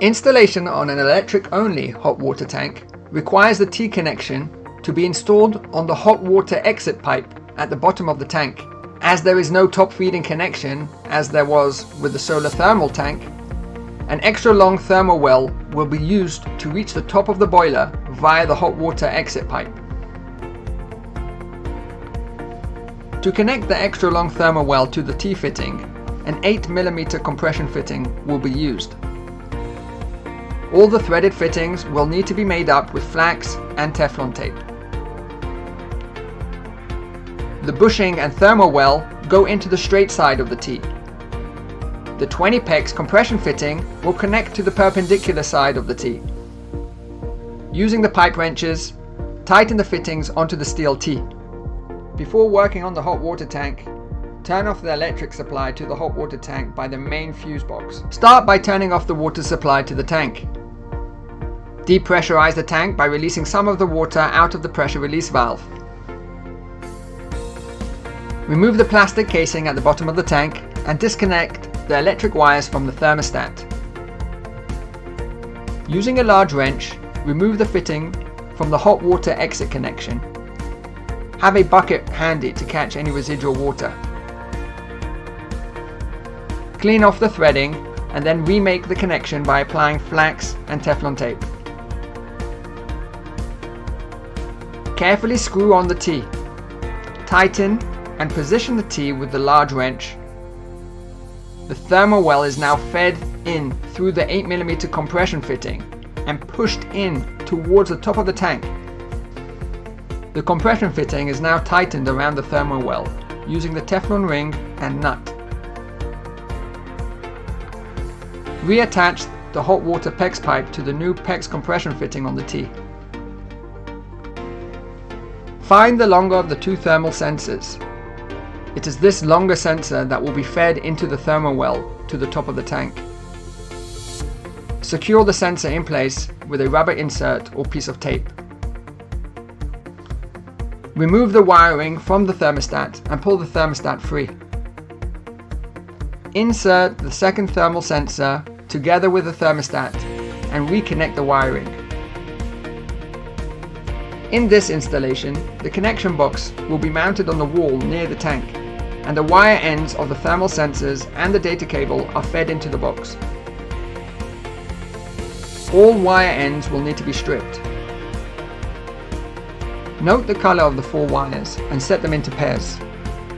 Installation on an electric-only hot water tank requires the T connection to be installed on the hot water exit pipe at the bottom of the tank. As there is no top feeding connection, as there was with the solar thermal tank, an extra long thermal well will be used to reach the top of the boiler via the hot water exit pipe. To connect the extra long thermal well to the T fitting, an 8mm compression fitting will be used. All the threaded fittings will need to be made up with flax and Teflon tape. The bushing and thermal well go into the straight side of the T. The 20 PEX compression fitting will connect to the perpendicular side of the T. Using the pipe wrenches, tighten the fittings onto the steel T. Before working on the hot water tank, turn off the electric supply to the hot water tank by the main fuse box. Start by turning off the water supply to the tank. Depressurize the tank by releasing some of the water out of the pressure release valve. Remove the plastic casing at the bottom of the tank and disconnect the electric wires from the thermostat. Using a large wrench, remove the fitting from the hot water exit connection. Have a bucket handy to catch any residual water. Clean off the threading and then remake the connection by applying flax and Teflon tape. Carefully screw on the T. Tighten and position the T with the large wrench. The thermal well is now fed in through the 8mm compression fitting and pushed in towards the top of the tank. The compression fitting is now tightened around the thermal well using the Teflon ring and nut. Reattach the hot water PEX pipe to the new PEX compression fitting on the T. Find the longer of the two thermal sensors. It is this longer sensor that will be fed into the thermal well to the top of the tank. Secure the sensor in place with a rubber insert or piece of tape. Remove the wiring from the thermostat and pull the thermostat free. Insert the second thermal sensor together with the thermostat and reconnect the wiring. In this installation, the connection box will be mounted on the wall near the tank, and the wire ends of the thermal sensors and the data cable are fed into the box. All wire ends will need to be stripped. Note the color of the 4 wires and set them into pairs.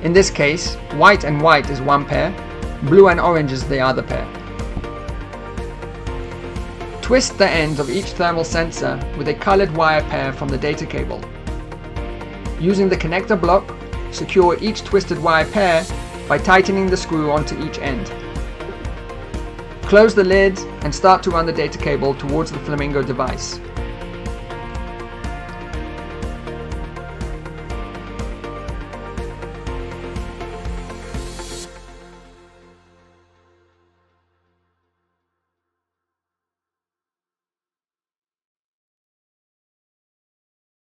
In this case, white and white is one pair, blue and orange is the other pair. Twist the ends of each thermal sensor with a colored wire pair from the data cable. Using the connector block, secure each twisted wire pair by tightening the screw onto each end. Close the lid and start to run the data cable towards the Flamingo device.